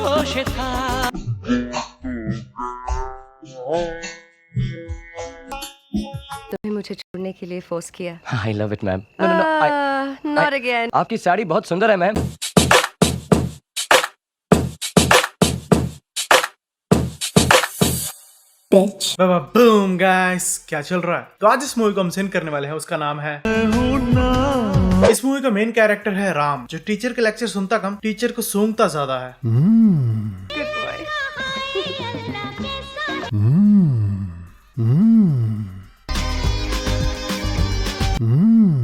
जोश था। तुमने मुझे छोड़ने के लिए फोर्स किया। I love it ma'am. No not again. आपकी साड़ी बहुत सुंदर है मैम। बूम गाइस, क्या चल रहा है? तो आज इस मूवी को हम सेंड करने वाले हैं, उसका नाम है इस मूवी का मेन कैरेक्टर है राम, जो टीचर के लेक्चर सुनता कम, टीचर को सूंघता ज्यादा है।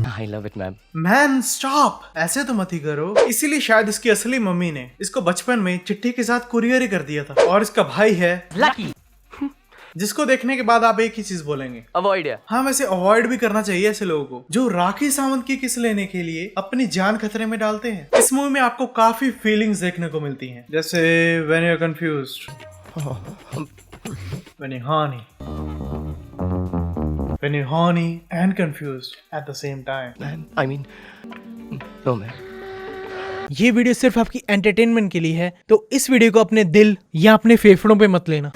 आई love it ma'am. Man stop, ऐसे तो मत ही करो। इसीलिए शायद इसकी असली मम्मी ने इसको बचपन में चिट्ठी के साथ कुरियर ही कर दिया था। और इसका भाई है लकी, जिसको देखने के बाद आप एक ही चीज बोलेंगे, अवॉइड। हाँ, वैसे अवॉइड भी करना चाहिए ऐसे लोगों को जो राखी सावंत की किस लेने के लिए अपनी जान खतरे में डालते हैं। इस मूवी में आपको काफी फीलिंग्स देखने को मिलती हैं, जैसे when you are confused, when you horny, when you horny and confused at the same time. I mean no ma'am. ये वीडियो सिर्फ आपकी एंटरटेनमेंट के लिए है, तो इस वीडियो को अपने दिल या अपने फेफड़ों पे मत लेना।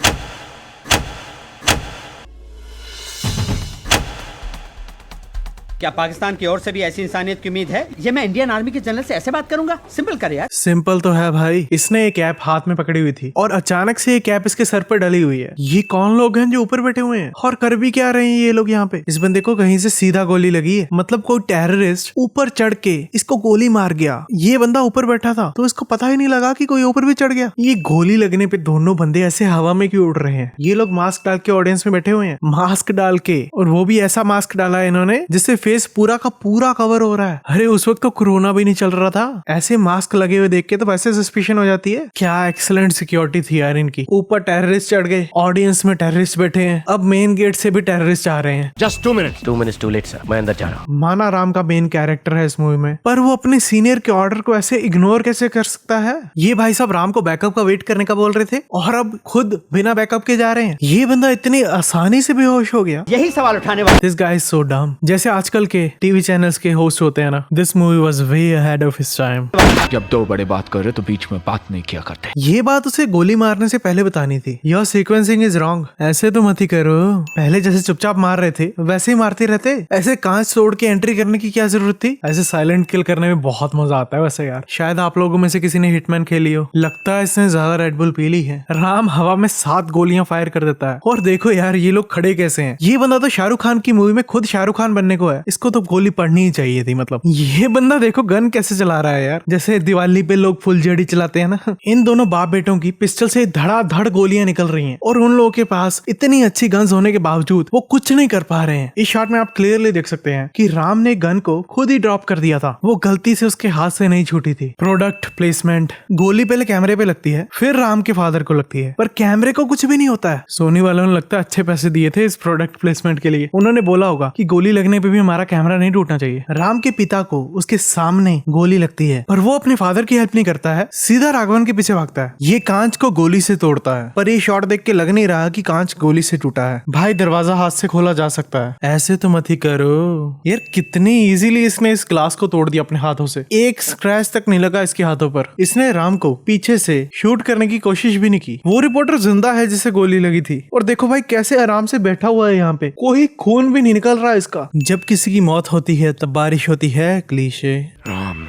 क्या पाकिस्तान की ओर से भी ऐसी इंसानियत की उम्मीद है? ये मैं इंडियन आर्मी के जनरल से ऐसे बात करूंगा? सिंपल कर यार। सिंपल तो है भाई। इसने एक कैप हाथ में पकड़ी हुई थी और अचानक से ये कैप इसके सर पर डली हुई है। ये कौन लोग हैं जो ऊपर बैठे हुए हैं और कर भी क्या रहे हैं ये लोग यहाँ पे? इस बंदे को कहीं से सीधा गोली लगी है, मतलब कोई टेररिस्ट ऊपर चढ़ के इसको गोली मार गया। ये बंदा ऊपर बैठा था तो इसको पता ही नहीं लगा कि कोई ऊपर भी चढ़ गया। ये गोली लगने पे दोनों बंदे ऐसे हवा में क्यों उड़ रहे हैं? ये लोग मास्क डाल के ऑडियंस में बैठे हुए हैं, मास्क डाल के, और वो भी ऐसा मास्क डाला है इन्होंने जिससे फेस पूरा का पूरा कवर हो रहा है। अरे उस वक्त तो कोरोना भी नहीं चल रहा था। ऐसे मास्क लगे हुए देख के तो वैसे सस्पिशन हो जाती है। क्या एक्सीलेंट सिक्योरिटी थी यार इनकी। ऊपर टेररिस्ट चढ़ गए, ऑडियंस में टेररिस्ट बैठे हैं, अब मेन गेट से भी टेररिस्ट आ रहे हैं। Just 2 minutes too late sir, मैं अंदर जा रहा हूँ। माना राम का मेन कैरेक्टर है इस मूवी में, पर वो अपने सीनियर के ऑर्डर को ऐसे इग्नोर कैसे कर सकता है? ये भाई साहब राम को बैकअप का वेट करने का बोल रहे थे और अब खुद बिना बैकअप के जा रहे हैं। ये बंदा इतनी आसानी से बेहोश हो गया। यही सवाल उठाने वाला। दिस गाय इज सो डम। जैसे आजकल के टीवी चैनल्स के होस्ट होते हैं ना, this movie was way ahead of his time. जब दो बड़े बात कर रहे तो बीच में बात नहीं किया करते। ये बात उसे गोली मारने से पहले बतानी थी। Your sequencing is wrong. ऐसे तो मत ही करो। पहले जैसे चुपचाप मार रहे थे वैसे ही मारते रहते। ऐसे कांच तोड़ के एंट्री करने की क्या जरूरत थी? ऐसे साइलेंट किल करने में बहुत मजा आता है वैसे यार। शायद आप लोगों में से किसी ने हिटमैन खेली हो। लगता है इसने ज्यादा रेड बुल पी ली है। राम हवा में 7 गोलियां फायर कर देता है। और देखो यार ये लोग खड़े कैसे हैं। ये बंदा तो शाहरुख खान की मूवी में खुद शाहरुख खान बनने को है। इसको तो गोली पड़नी ही चाहिए थी। मतलब ये बंदा देखो गन कैसे चला रहा है यार, जैसे दिवाली पे लोग फुलझड़ी चलाते हैं ना। इन दोनों बाप बेटों की पिस्टल से धड़ाधड़ गोलियां निकल रही हैं और उन लोगों के पास इतनी अच्छी गन्स होने के बावजूद वो कुछ नहीं कर पा रहे हैं। इस शॉट में आप क्लियरली देख सकते हैं कि राम ने गन को खुद ही ड्रॉप कर दिया था। वो गलती से उसके हाथ से नहीं छूटी थी। Product placement. गोली पहले कैमरे पे लगती है, फिर राम के फादर को लगती है, पर कैमरे को कुछ भी नहीं होता है। सोनी वालों ने लगता है अच्छे पैसे दिए थे इस प्रोडक्ट प्लेसमेंट के लिए। उन्होंने बोला होगा कि गोली लगने पे भी हमारा कैमरा नहीं टूटना चाहिए। राम के पिता को उसके सामने गोली लगती है, पर वो अपने फादर की हेल्प नहीं करता है, सीधा राघवन के पीछे भागता है। ये कांच को गोली से तोड़ता है, पर ये शॉट देख के लग नहीं रहा कि कांच गोली से टूटा है। भाई दरवाजा हाथ से खोला जा सकता है। ऐसे तो मत ही करो यार। कितनी इजीली इसने इस ग्लास को तोड़ दिया अपने हाथों से। एक स्क्रैच तक नहीं लगा इसके हाथों पर। इसने राम को पीछे से शूट करने की कोशिश भी नहीं की। वो रिपोर्टर जिंदा है जिसे गोली लगी थी, और देखो भाई कैसे आराम से बैठा हुआ है यहाँ पे। कोई खून भी नहीं निकल रहा इसका। जब किसी की मौत होती है तब बारिश होती है। क्लीशे। राम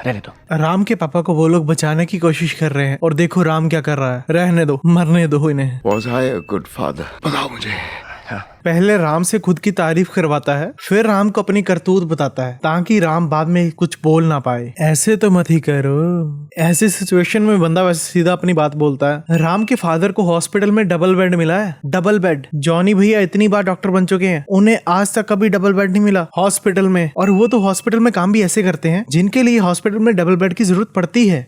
रहने दो। राम के पापा को वो लोग बचाने की कोशिश कर रहे हैं और देखो राम क्या कर रहा है। रहने दो, मरने दो इन्हें। Was I a good father? बताओ मुझे। पहले राम से खुद की तारीफ करवाता है, फिर राम को अपनी करतूत बताता है ताकि राम बाद में कुछ बोल ना पाए। ऐसे तो मत ही करो। ऐसे सिचुएशन में बंदा वैसे सीधा अपनी बात बोलता है। राम के फादर को हॉस्पिटल में डबल बेड मिला है। Double bed. जॉनी भैया इतनी बार डॉक्टर बन चुके हैं, उन्हें आज तक कभी डबल बेड नहीं मिला हॉस्पिटल में। और वो तो हॉस्पिटल में काम भी ऐसे करते हैं जिनके लिए हॉस्पिटल में डबल बेड की जरूरत पड़ती है।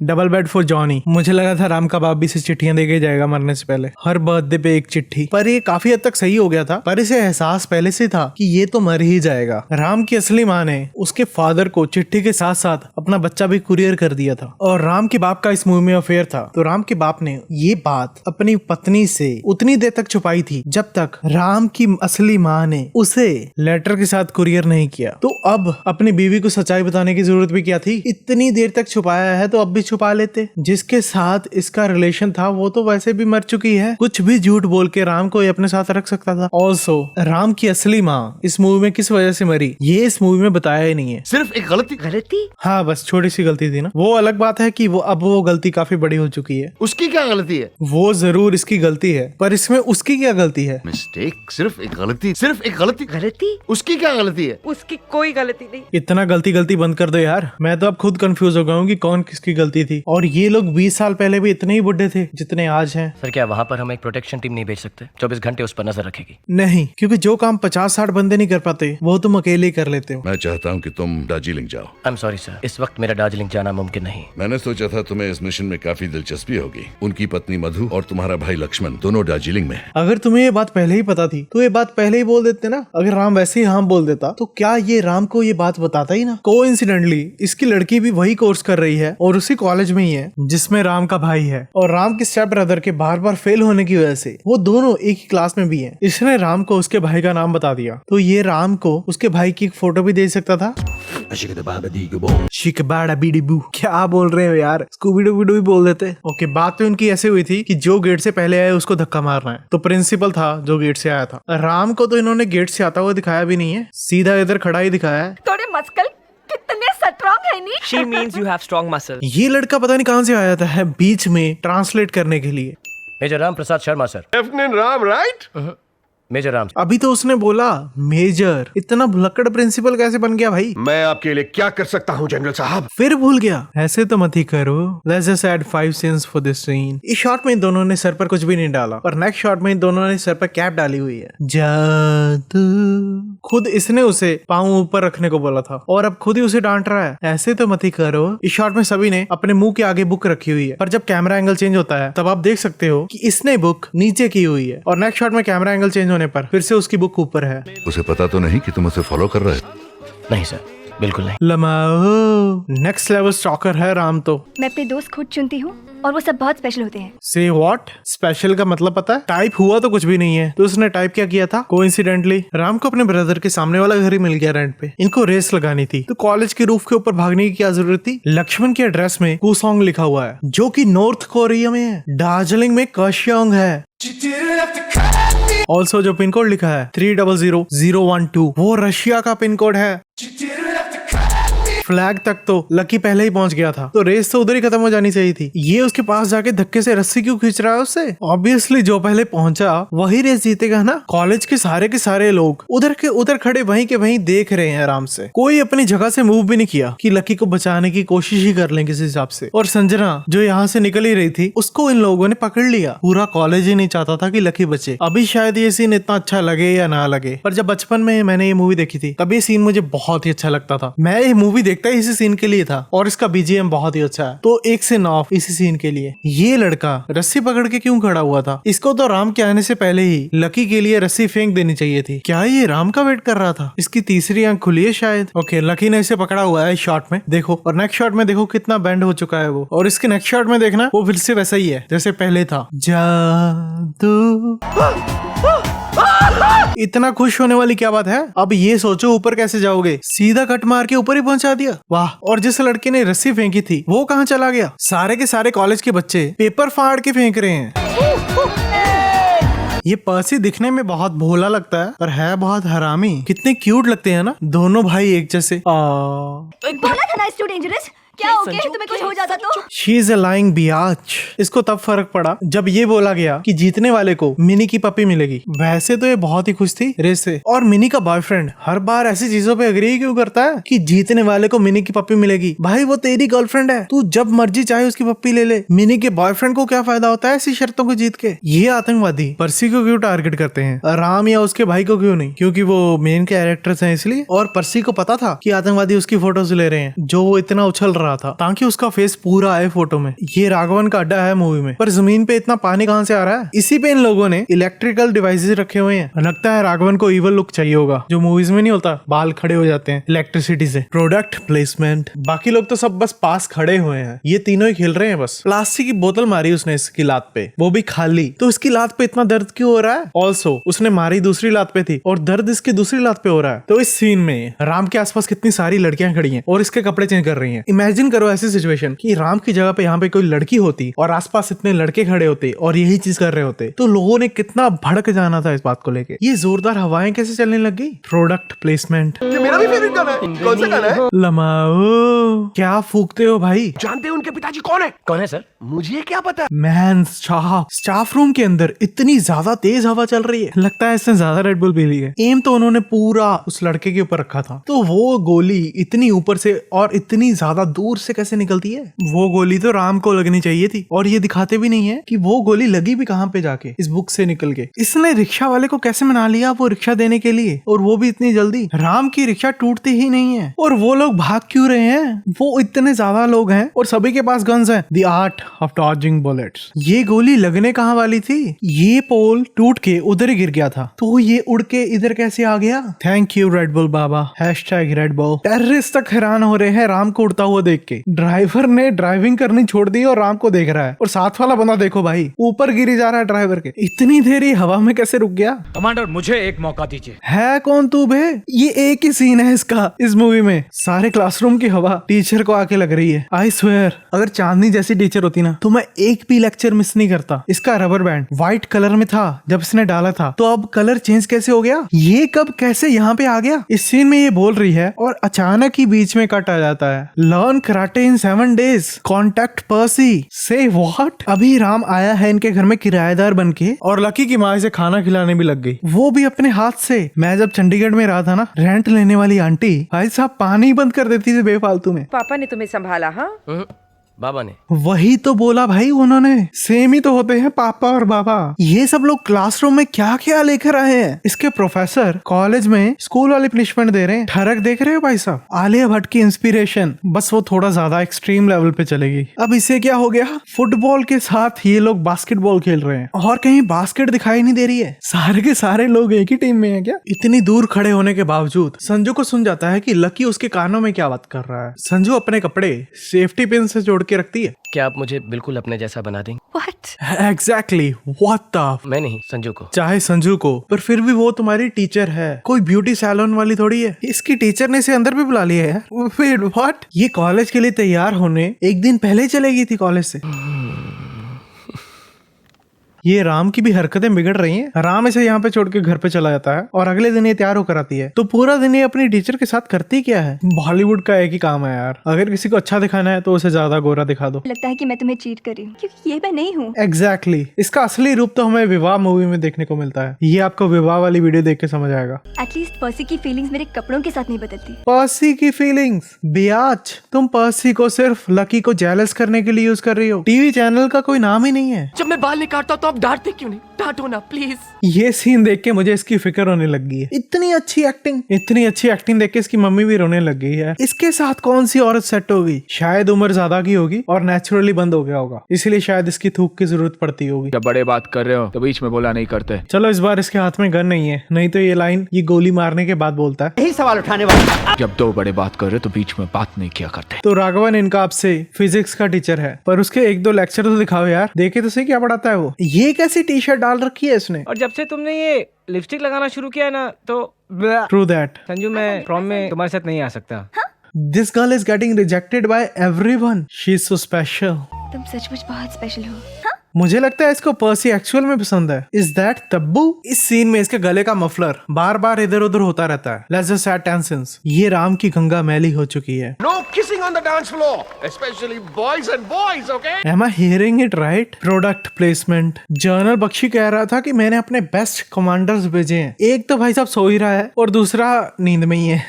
#Double bed for Johnny. मुझे लगा था राम का बाप भी से चिट्ठियां दे के जाएगा मरने से पहले, हर बर्थडे पे एक चिट्ठी। पर ये काफी हद तक सही सही हो गया था, पर इसे एहसास पहले से था कि ये तो मर ही जाएगा। राम की असली माँ ने उसके फादर को चिट्ठी के साथ साथ अपना बच्चा भी कुरियर कर दिया था और राम के बाप का इस मूवी में अफेयर था। तो राम के बाप ने ये बात अपनी पत्नी से उतनी देर तक छुपाई थी जब तक राम की असली माँ ने उसे लेटर के साथ कुरियर नहीं किया। तो अब अपनी बीवी को सच्चाई बताने की जरूरत भी क्या थी? इतनी देर तक छुपाया है तो अब भी छुपा लेते। जिसके साथ इसका रिलेशन था वो तो वैसे भी मर चुकी है, कुछ भी झूठ बोल के राम को अपने साथ रख सकता था। ऑल्सो राम की असली माँ इस मूवी में किस वजह से मरी ये इस मूवी में बताया ही नहीं है। सिर्फ एक गलती। गलती? हाँ, बस छोटी सी गलती थी ना। वो अलग बात है कि वो गलती काफी बड़ी हो चुकी है। उसकी क्या गलती है? वो जरूर इसकी गलती है, पर इसमें उसकी क्या गलती है? मिस्टेक, सिर्फ एक गलती, सिर्फ एक गलती। गलती? उसकी क्या गलती है? उसकी कोई गलती नहीं। इतना गलती बंद कर दो यार। मैं तो अब खुद कंफ्यूज हो गया हूँ कि कौन किसकी गलती थी। और ये लोग 20 साल पहले भी इतने ही बुढ़े थे जितने आज हैं। सर क्या वहाँ पर हम एक प्रोटेक्शन टीम नहीं भेज सकते? 24 घंटे उस पर नजर रखेगी। नहीं, क्योंकि जो काम 50-60 बंदे नहीं कर पाते वो तुम अकेले ही कर लेते हो। मैं चाहता हूँ कि तुम दार्जिलिंग जाओ। आई एम सॉरी सर, इस वक्त मेरा दार्जिलिंग जाना मुमकिन नहीं। मैंने सोचा था तुम्हें इस मिशन में काफी दिलचस्पी होगी। उनकी पत्नी मधु और तुम्हारा भाई लक्ष्मण दोनों दार्जिलिंग में हैं। अगर तुम्हें ये बात पहले ही पता थी तो ये बात पहले ही बोल देते ना। अगर राम वैसे ही हाँ बोल देता तो क्या ये राम को ये बात बताता ही ना। कोइंसिडेंटली इसकी लड़की भी वही कोर्स कर रही है और उसी कॉलेज में ही है जिसमें राम का भाई है। और राम के स्टेप ब्रदर के बार बार फेल होने की वजह से वो दोनों एक ही क्लास में भी हैं। इसने राम को उसके भाई का नाम बता दिया तो ये राम को उसके भाई की एक फोटो भी दे सकता था। शिकबाडाबीडीबू, क्या बोल रहे हो यार? स्कूबीडूबीडू भी बोल देते। ओके, बात तो इनकी ऐसे हुई थी कि जो गेट से पहले आया उसको धक्का मारना है। तो प्रिंसिपल था जो गेट से आया था। राम को तो इन्होंने गेट से आता हुआ दिखाया भी नहीं है, सीधा इधर खड़ा ही दिखाया है। थोड़े मस्कल कितने स्ट्रांग है नी? She means you have strong muscle. ये लड़का पता नहीं कहाँ से आया था है बीच में ट्रांसलेट करने के लिए। Major Ram Prasad Sharma sir. Lieutenant Ram, right? Major Ram. अभी तो उसने बोला मेजर। इतना भुलक्कड़ प्रिंसिपल कैसे बन गया भाई? मैं आपके लिए क्या कर सकता हूँ जनरल साहब? फिर भूल गया। ऐसे तो मत ही करो। Let's just add 5 scenes for this scene। इस शॉट में इन दोनों ने सर पर कुछ भी नहीं डाला और नेक्स्ट शॉट में इन दोनों ने सर पर कैप डाली हुई है। जादू। खुद इसने उसे पाँव ऊपर रखने को बोला था और अब खुद ही उसे डांट रहा है। ऐसे तो मत ही करो। इस शॉट में सभी ने अपने मुंह के आगे बुक रखी हुई है, पर जब कैमरा एंगल चेंज होता है तब आप देख सकते हो कि इसने बुक नीचे की हुई है और नेक्स्ट शॉट में कैमरा एंगल चेंज होने पर फिर से उसकी बुक ऊपर है। उसे पता तो नहीं कि तुम उसे फॉलो कर रहे हो? नहीं सर, बिल्कुल नहीं। लमाओ, नेक्स्ट लेवल स्टॉकर है राम तो। मैं अपने दोस्त खुद चुनती हूँ और वो सब बहुत स्पेशल होते हैं। से व्हाट? स्पेशल का मतलब पता है? टाइप हुआ तो कुछ भी नहीं है। तो उसने टाइप क्या किया था? कोइंसिडेंटली राम को अपने ब्रदर के सामने वाला घर ही मिल गया रेंट पे। इनको रेस लगानी थी तो कॉलेज के रूफ के ऊपर भागने की क्या जरूरत थी? लक्ष्मण के एड्रेस में कुसोंग लिखा हुआ है जो कि नॉर्थ कोरिया में है। दार्जिलिंग में कश्योंग है। ऑल्सो जो पिन कोड लिखा है 300012 वो रशिया का पिन कोड है। फ्लैग तक तो लकी पहले ही पहुंच गया था तो रेस तो उधर ही खत्म हो जानी चाहिए थी। ये उसके पास जाके धक्के से रस्सी क्यों खींच रहा है उससे? ऑब्वियसली जो पहले पहुंचा वही रेस जीतेगा ना। कॉलेज के सारे लोग उधर के उधर खड़े वहीं के वहीं देख रहे हैं आराम से। कोई अपनी जगह से मूव भी नहीं किया कि लकी को बचाने की कोशिश ही कर लें किसी हिसाब से। और संजना जो यहाँ से निकल ही रही थी उसको इन लोगों ने पकड़ लिया। पूरा कॉलेज ही नहीं चाहता था कि लकी बचे। अभी शायद ये सीन इतना अच्छा लगे या ना लगे, पर जब बचपन में मैंने ये मूवी देखी थी तब ये सीन मुझे बहुत ही अच्छा लगता था। मैं ये मूवी देखता ही इसी सीन के लिए था और इसका बीजीएम बहुत ही अच्छा है। तो एक सीन ऑफ इसी सीन के लिए। ये लड़का रस्सी पकड़ के क्यों खड़ा हुआ था? इसको तो राम के आने से पहले ही लकी के लिए रस्सी फेंक देनी चाहिए थी। क्या ये राम का वेट कर रहा था? इसकी तीसरी आंख खुली है शायद। ओके, लकी ने इसे पकड़ा हुआ है इस शॉट में देखो, और नेक्स्ट शॉट में देखो कितना बेंड हो चुका है वो। और इसके नेक्स्ट शॉट में देखना वो फिर से वैसा ही है जैसे पहले था। जादू। इतना खुश होने वाली क्या बात है? अब ये सोचो ऊपर कैसे जाओगे? सीधा कट मार के ऊपर ही पहुंचा दिया। वाह। और जिस लड़के ने रस्सी फेंकी थी वो कहाँ चला गया? सारे के सारे कॉलेज के बच्चे पेपर फाड़ के फेंक रहे हैं। ये पर्सी दिखने में बहुत भोला लगता है पर है बहुत हरामी। कितने क्यूट लगते हैं ना दोनों भाई एक जैसे। बोला था ना, इट्स टू डेंजरस। क्या हो गया? तुम्हें कुछ हो जाता तो? She is a lying bitch. इसको तब फर्क पड़ा जब ये बोला गया कि जीतने वाले को मिनी की पपी मिलेगी। वैसे तो ये बहुत ही खुश थी रेस से। और मिनी का बॉयफ्रेंड हर बार ऐसी चीजों पे अग्री क्यों करता है कि जीतने वाले को मिनी की पपी मिलेगी? भाई वो तेरी गर्लफ्रेंड है, तू जब मर्जी चाहे उसकी पप्पी ले ले। मिनी के बॉयफ्रेंड को क्या फायदा होता है ऐसी शर्तों को जीत के? ये आतंकवादी पर्सी को क्यों टारगेट करते हैं, राम या उसके भाई को क्यों नहीं? क्योंकि वो मेन कैरेक्टर्स हैं इसलिए। और पर्सी को पता था कि आतंकवादी उसकी फोटोज ले रहे हैं जो वो इतना उछल रहा रहा था ताकि उसका फेस पूरा आए फोटो में। ये राघवन का अड्डा है मूवी में, पर जमीन पे इतना पानी कहाँ से आ रहा है? इसी पे इन लोगों ने इलेक्ट्रिकल डिवाइसेस रखे हुए हैं। लगता है राघवन को इवल लुक चाहिए होगा, जो मूवीज में नहीं होता, बाल खड़े हो जाते हैं इलेक्ट्रिसिटी से। Product placement. बाकी लोग तो सब बस पास खड़े हुए हैं, ये तीनों ही खेल रहे हैं बस। प्लास्टिक की बोतल मारी उसने इसकी लात पे, वो भी खाली। तो इसकी लात पे इतना दर्द क्यों हो रहा है? ऑल्सो उसने मारी दूसरी लात पे थी और दर्द इसकी दूसरी लात पे हो रहा है। तो इस सीन में राम के आसपास कितनी सारी लड़कियां खड़ी हैं और इसके कपड़े चेंज कर रही हैं। इमेजिन करो ऐसी सिचुएशन कि राम की जगह पे यहाँ पे कोई लड़की होती और आसपास इतने लड़के खड़े होते और यही चीज कर रहे होते, तो लोगों ने कितना भड़क जाना था इस बात को लेके। ये जोरदार हवाएं कैसे चलने लग गई? Product placement. ये मेरा भी फेवरेट गाना है। कौन सा गाना है? लमाओ, क्या फूकते हो भाई? जानते हैं उनके पिताजी कौन है? कौन है सर? मुझे क्या पता। मैन स्टाफ रूम के अंदर इतनी ज्यादा तेज हवा चल रही है, लगता है इसने ज्यादा रेड बुल पी ली है। एम तो उन्होंने पूरा उस लड़के के ऊपर रखा था, तो वो गोली इतनी ऊपर से और इतनी ज्यादा दूर से कैसे निकलती है? वो गोली तो राम को लगनी चाहिए थी, और ये दिखाते भी नहीं है कि वो गोली लगी भी कहाँ पे जाके इस बुक से निकल के। इसने रिक्शा वाले को कैसे मना लिया वो रिक्शा देने के लिए, और वो भी इतनी जल्दी। राम की रिक्शा टूटती ही नहीं है, और वो लोग भाग क्यों रहे हैं? वो इतने ज्यादा लोग हैं और सभी के पास गन्स हैं। The art of dodging bullets. ये गोली लगने कहाँ वाली थी? ये पोल टूट के उधर ही गिर गया था, तो ये उड़ के इधर कैसे आ गया? Thank you read bull Baba, #Red Bull. Terrorist तक हैरान हो रहे हैं राम को उड़ता हुआ देख के। ड्राइवर ने ड्राइविंग करनी छोड़ दी और राम को देख रहा है, और साथ वाला बंदा देखो भाई, ऊपर गिरी जा रहा है ड्राइवर के। इतनी देर ये हवा में कैसे रुक गया? कमांडर मुझे एक मौका दीजिए। है कौन तू बे? ये एक ही सीन है इसका इस मूवी में। सारे क्लासरूम की हवा टीचर को आके लग रही है। आई स्वेयर, अगर चांदनी जैसी टीचर होती ना तो मैं एक भी लेक्चर मिस नहीं करता। इसका रबर बैंड व्हाइट कलर में था जब इसने डाला था, तो अब कलर चेंज कैसे हो गया? ये कब कैसे यहाँ पे आ गया? इस सीन में ये बोल रही है और अचानक ही बीच में कट आ जाता है। लर्न कराटे इन 7 days, कॉन्टैक्ट पर्सी। से व्हाट? अभी राम आया है इनके घर में किराएदार बन के, और लकी की माँ इसे खाना खिलाने भी लग गई, वो भी अपने हाथ से। मैं जब चंडीगढ़ में रहा था ना, रेंट लेने वाली आंटी भाई साहब पानी बंद कर देती थी बेफालतू में। पापा ने तुम्हें संभाला? हाँ, बाबा ने। वही तो बोला भाई उन्होंने, सेम ही तो होते हैं पापा और बाबा। ये सब लोग क्लासरूम में क्या क्या लेकर आए हैं? इसके प्रोफेसर कॉलेज में स्कूल वाली पनिशमेंट दे रहे हैं। ठरक देख रहे हो भाई साहब? आलिया भट्ट की इंस्पिरेशन, बस वो थोड़ा ज्यादा एक्सट्रीम लेवल पे चलेगी। अब इसे क्या हो गया? फुटबॉल के साथ ये लोग बास्केटबॉल खेल रहे हैं, और कहीं बास्केट दिखाई नहीं दे रही है। सारे के सारे लोग एक ही टीम में है क्या? इतनी दूर खड़े होने के बावजूद संजू को सुन जाता है कि लकी उसके कानों में क्या बात कर रहा है। संजू अपने कपड़े सेफ्टी पिन से जोड़ के रखती है। क्या आप मुझे बिल्कुल अपने जैसा बना देंगे? What? Exactly, what the? मैं नहीं, संजू को। चाहे संजू को, पर फिर भी वो तुम्हारी टीचर है, कोई ब्यूटी सैलून वाली थोड़ी है। इसकी टीचर ने इसे अंदर भी बुला लिया है यार। फिर व्हाट? ये कॉलेज के लिए तैयार होने एक दिन पहले चले गई थी कॉलेज से। ये राम की भी हरकतें बिगड़ रही हैं। राम इसे यहाँ पे छोड़ के घर पे चला जाता है और अगले दिन ये तैयार होकर आती है। तो पूरा दिन ये अपनी टीचर के साथ करती क्या है? बॉलीवुड का एक ही काम है यार, अगर किसी को अच्छा दिखाना है तो उसे ज्यादा गोरा दिखा दो। लगता है कि मैं तुम्हें चीट कर रही हूँ, क्योंकि ये मैं नहीं हूँ। एग्जैक्टली। इसका असली रूप तो हमें विवाह मूवी में देखने को मिलता है। ये आपको विवाह वाली वीडियो देख के समझ आएगा। एटलीस्ट पर्सी की फीलिंग्स मेरे कपड़ों के साथ नहीं बदलती। पर्सी की फीलिंग्स? बियाच, तुम पर्सी को सिर्फ लकी को जेलस करने के लिए यूज कर रही हो। टीवी चैनल का कोई नाम ही नहीं है। जब मैं बाल नहीं काटता तो आप डांटते क्यों नहीं? डांटो ना प्लीज। ये सीन देख के मुझे इसकी फिक्र होने लग गई है। इतनी अच्छी एक्टिंग देख के इसकी मम्मी भी रोने लग गई है। इसके साथ कौन सी औरत सेट होगी? शायद उम्र ज्यादा की होगी और नेचुरली बंद हो गया होगा, इसलिए शायद इसकी थूक की जरूरत पड़ती होगी। जब बड़े बात कर रहे हो तो बीच में बोला नहीं करते। चलो इस बार इसके हाथ में गन नहीं है, नहीं तो ये लाइन ये गोली मारने के बाद बोलता है। यही सवाल उठाने वाला। जब दो बड़े बात कर रहे तो बीच में बात नहीं किया करते। तो राघवन इनका आपसे फिजिक्स का टीचर है, पर उसके 1-2 लेक्चर तो दिखाओ यार, देखे तो सही क्या पढ़ाता है वो। ये कैसी टी शर्ट डाल रखी है इसने? और जब से तुमने ये लिपस्टिक लगाना शुरू किया ना तो ट्रू दैट। संजू, मैं प्रॉम में तुम्हारे साथ नहीं आ सकता। This girl is getting rejected by everyone, she is so special. तुम सचमुच बहुत स्पेशल हो। मुझे लगता है इसको पर्सी एक्चुअल में पसंद है। Is that Tabu? इस सीन में इसके गले का मफलर बार बार इधर उधर होता रहता है। Let's just add tensions. ये राम की गंगा मैली हो चुकी है। No kissing on the dance floor, especially boys and boys, okay? Am I hearing it right? Product placement. General Bakshi कह रहा था कि मैंने अपने बेस्ट कमांडर्स भेजे हैं। एक तो भाई साहब सो ही रहा है और दूसरा नींद में ही है।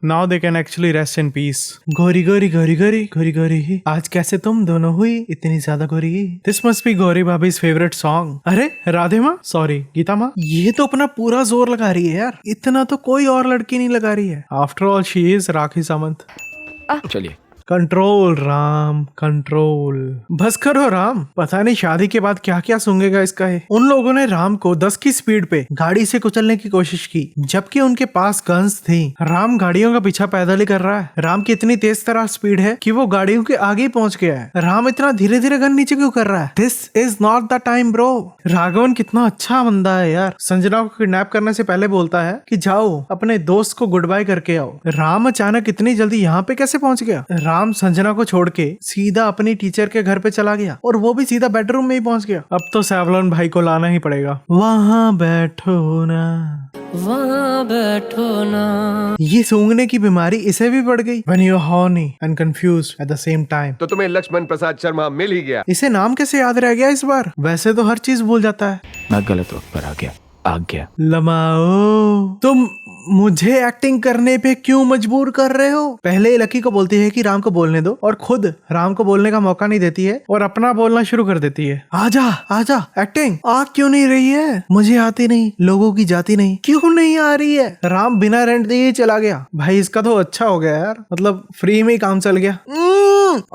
Now they can actually rest in peace. गोरी गोरी गोरी गोरी गोरी गोरी, आज कैसे तुम दोनों हुई इतनी ज्यादा गोरी। दिस मस्ट बी गौरी भाभीज फेवरेट सॉन्ग। अरे राधे माँ, सॉरी गीता माँ, ये तो अपना पूरा जोर लगा रही है यार, इतना तो कोई और लड़की नहीं लगा रही है। After all she is Rakhi Sawant. चलिए। कंट्रोल राम कंट्रोल, बस करो राम, पता नहीं शादी के बाद क्या क्या सूंघेगा इसका है। उन लोगों ने राम को 10 की स्पीड पे गाड़ी से कुचलने की कोशिश की, जबकि उनके पास गन्स थी। राम गाड़ियों का पीछा पैदल ही कर रहा है। राम की इतनी तेज तरह स्पीड है कि वो गाड़ियों के आगे ही पहुंच गया है। राम इतना धीरे धीरे गन नीचे क्यों कर रहा है? This is not the time bro. Raghavan कितना अच्छा बंदा है यार, संजना को किडनैप करने से पहले बोलता है कि जाओ अपने दोस्त को गुड बाय करके आओ। राम अचानक इतनी जल्दी यहाँ पे कैसे पहुंच गया? राम संजना को छोड़ के सीधा अपनी टीचर के घर पे चला गया, और वो भी सीधा बेडरूम में ही पहुंच गया। अब तो सैवलॉन भाई को लाना ही पड़ेगा। वहाँ बैठो ना, वहाँ बैठो ना। ये सूंघने की बीमारी इसे भी पड़ गई। When you're horny and confused at the same time। तो तुम्हें लक्ष्मण प्रसाद शर्मा मिल ही गया। इसे नाम कैसे याद रह गया इस बार? वैसे तो हर चीज भूल जाता है। मैं गलत वक्त पर आ गया। लमाओ, तुम मुझे एक्टिंग करने पे क्यों मजबूर कर रहे हो? पहले लकी को बोलती है कि राम को बोलने दो, और खुद राम को बोलने का मौका नहीं देती है और अपना बोलना शुरू कर देती है। आजा आजा, एक्टिंग आ क्यों नहीं रही है? मुझे आती नहीं, लोगों की जाती नहीं, क्यों नहीं आ रही है? राम बिना रेंट दिए चला गया। भाई इसका तो अच्छा हो गया यार, मतलब फ्री में ही काम चल गया।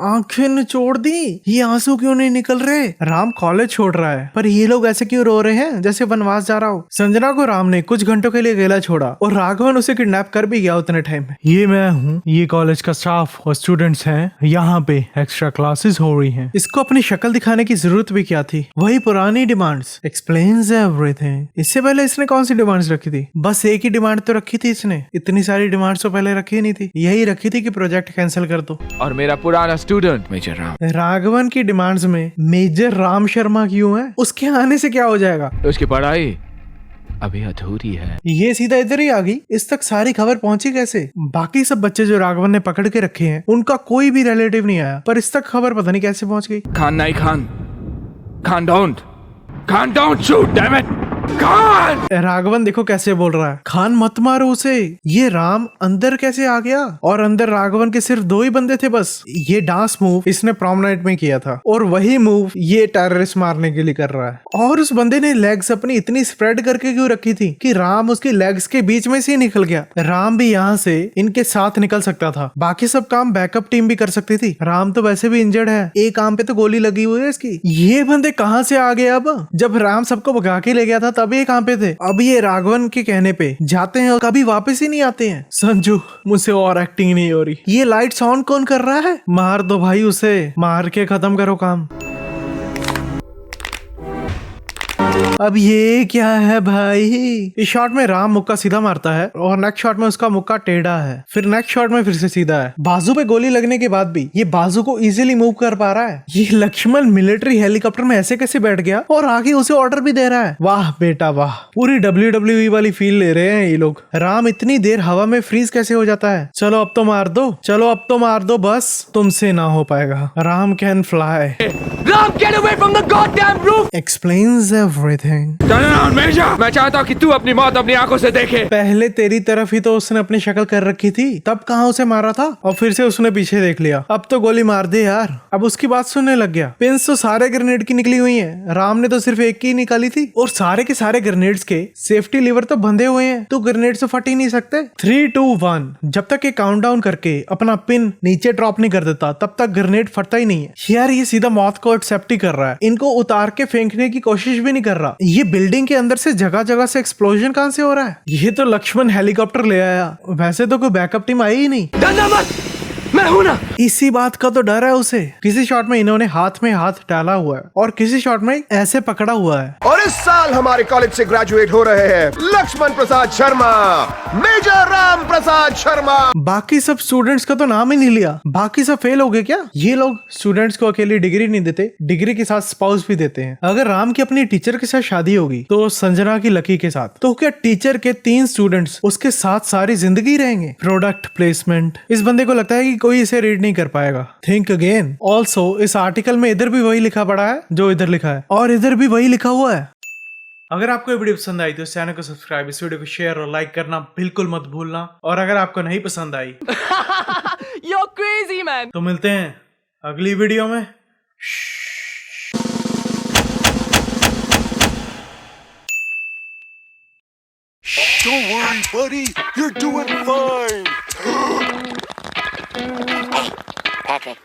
आंखें निचोड़ दी, ये आंसू क्यों नहीं निकल रहे? राम कॉलेज छोड़ रहा है, पर ये लोग ऐसे क्यों रो रहे हैं जैसे वनवास जा रहा हो। संजना को राम ने कुछ घंटों के लिए अकेला छोड़ा और राघवन उसे किडनैप कर भी गया उतने टाइम में। ये मैं हूँ, ये कॉलेज का स्टाफ और स्टूडेंट्स हैं, यहाँ पे एक्स्ट्रा क्लासेस हो रही हैं। इसको अपनी शक्ल दिखाने की जरूरत भी क्या थी? वही पुरानी डिमांड्स, एक्सप्लेन्स एवरीथिंग। इससे पहले इसने कौन सी डिमांड्स रखी थी? बस एक ही डिमांड तो रखी थी इसने, इतनी सारी डिमांड्स तो पहले रखी नहीं थी। यही रखी थी कि प्रोजेक्ट कैंसिल कर दो। और मेरा पुराना स्टूडेंट मेजर राम। राघवन की डिमांड्स में मेजर राम शर्मा क्यों है? उसके आने से क्या हो जाएगा? उसकी पढ़ाई अभी अधूरी है। ये सीधा इधर ही आ गई। इस तक सारी खबर पहुंची कैसे? बाकी सब बच्चे जो राघवन ने पकड़ के रखे हैं, उनका कोई भी रिलेटिव नहीं आया, पर इस तक खबर पता नहीं कैसे पहुंच गई। खान नहीं, Khan don't shoot, damn it, Khan. Raghavan देखो कैसे बोल रहा है, खान मत मारो उसे। ये राम अंदर कैसे आ गया? और अंदर राघवन के सिर्फ 2 ही बंदे थे बस। ये डांस मूव इसने प्रॉम नाइट में किया था, और वही मूव ये टेररिस्ट मारने के लिए कर रहा है। और उस बंदे ने लेग्स अपनी इतनी स्प्रेड करके क्यों रखी थी कि राम उसकी लेग्स के बीच में से ही निकल गया? राम भी यहाँ से इनके साथ निकल सकता था, बाकी सब काम बैकअप टीम भी कर सकती थी। राम तो वैसे भी इंजर्ड है, एक काम पे तो गोली लगी हुई है इसकी। ये बंदे कहाँ से आ गए अब? जब राम सबको भगा के ले गया था तब ये कहाँ पे थे? अब ये राघवन के कहने पे जाते हैं और कभी वापस ही नहीं आते हैं। संजू, मुझसे और एक्टिंग नहीं हो रही। ये लाइट्स ऑन कौन कर रहा है? मार दो भाई उसे, मार के खत्म करो काम। अब ये क्या है भाई? इस शॉट में राम मुक्का सीधा मारता है और नेक्स्ट शॉट में उसका मुक्का टेढ़ा है, फिर नेक्स्ट शॉट में फिर से सीधा है। बाजू पे गोली लगने के बाद भी ये बाजू को इजीली मूव कर पा रहा है। ये लक्ष्मण मिलिट्री हेलीकॉप्टर में ऐसे कैसे बैठ गया और आगे उसे ऑर्डर भी दे रहा है? वाह बेटा वाह, पूरी WWE वाली फील ले रहे हैं ये लोग। राम इतनी देर हवा में फ्रीज कैसे हो जाता है? चलो अब तो मार दो, चलो अब तो मार दो, बस तुमसे ना हो पाएगा। Ram can fly. Ram, get away from the goddamn roof! Explains everything। मैं चाहता हूँ कि तू अपनी मौत अपनी आंखों से देखे। पहले तेरी तरफ ही तो उसने अपनी शक्ल कर रखी थी, तब कहाँ उसे मारा था? और फिर से उसने पीछे देख लिया। अब तो गोली मार दे यार। अब उसकी बात सुनने लग गया। पिंस तो सारे ग्रेनेड की निकली हुई हैं, राम ने तो सिर्फ एक की निकाली थी, और सारे के सारे ग्रेनेड्स के सेफ्टी लीवर तो बंधे हुए हैं, तो ग्रेनेड से फट ही नहीं सकते। 3, 2, 1 जब तक ये काउंटडाउन करके अपना पिन नीचे ड्रॉप नहीं कर देता तब तक ग्रेनेड फटता ही नहीं है। यार ये सीधा मौत को एक्सेप्ट ही कर रहा है, इनको उतार के फेंकने की कोशिश भी नहीं कर रहा। ये बिल्डिंग के अंदर से जगह जगह से एक्सप्लोजन कहां से हो रहा है? ये तो लक्ष्मण हेलीकॉप्टर ले आया, वैसे तो कोई बैकअप टीम आई ही नहीं। डरना मत, मैं हूं ना। इसी बात का तो डर है उसे। किसी शॉट में इन्होंने हाथ में हाथ डाला हुआ है और किसी शॉट में ऐसे पकड़ा हुआ है। और इस साल हमारे कॉलेज से ग्रेजुएट हो रहे हैं लक्ष्मण प्रसाद शर्मा, मेजर राम प्रसाद शर्मा। बाकी सब स्टूडेंट्स का तो नाम ही नहीं लिया। बाकी सब फेल हो गए क्या? ये लोग स्टूडेंट्स को अकेली डिग्री नहीं देते, डिग्री के साथ स्पाउस भी देते हैं। अगर राम की अपनी टीचर के साथ शादी होगी तो संजना की लकी के साथ, तो क्या टीचर के 3 स्टूडेंट्स उसके साथ सारी जिंदगी रहेंगे? Product placement. इस बंदे को लगता है कि कोई इसे रीड नहीं कर पाएगा। Think again. ऑल्सो इस आर्टिकल में इधर भी वही लिखा पड़ा है जो इधर लिखा है, और इधर भी वही लिखा हुआ है। अगर आपको ये वीडियो पसंद आई तो इस चैनल को सब्सक्राइब, इस वीडियो को शेयर और लाइक करना बिल्कुल मत भूलना। और अगर आपको नहीं पसंद आई You're crazy, man. तो मिलते हैं अगली वीडियो में। Don't worry, buddy. You're doing fine. Patrick.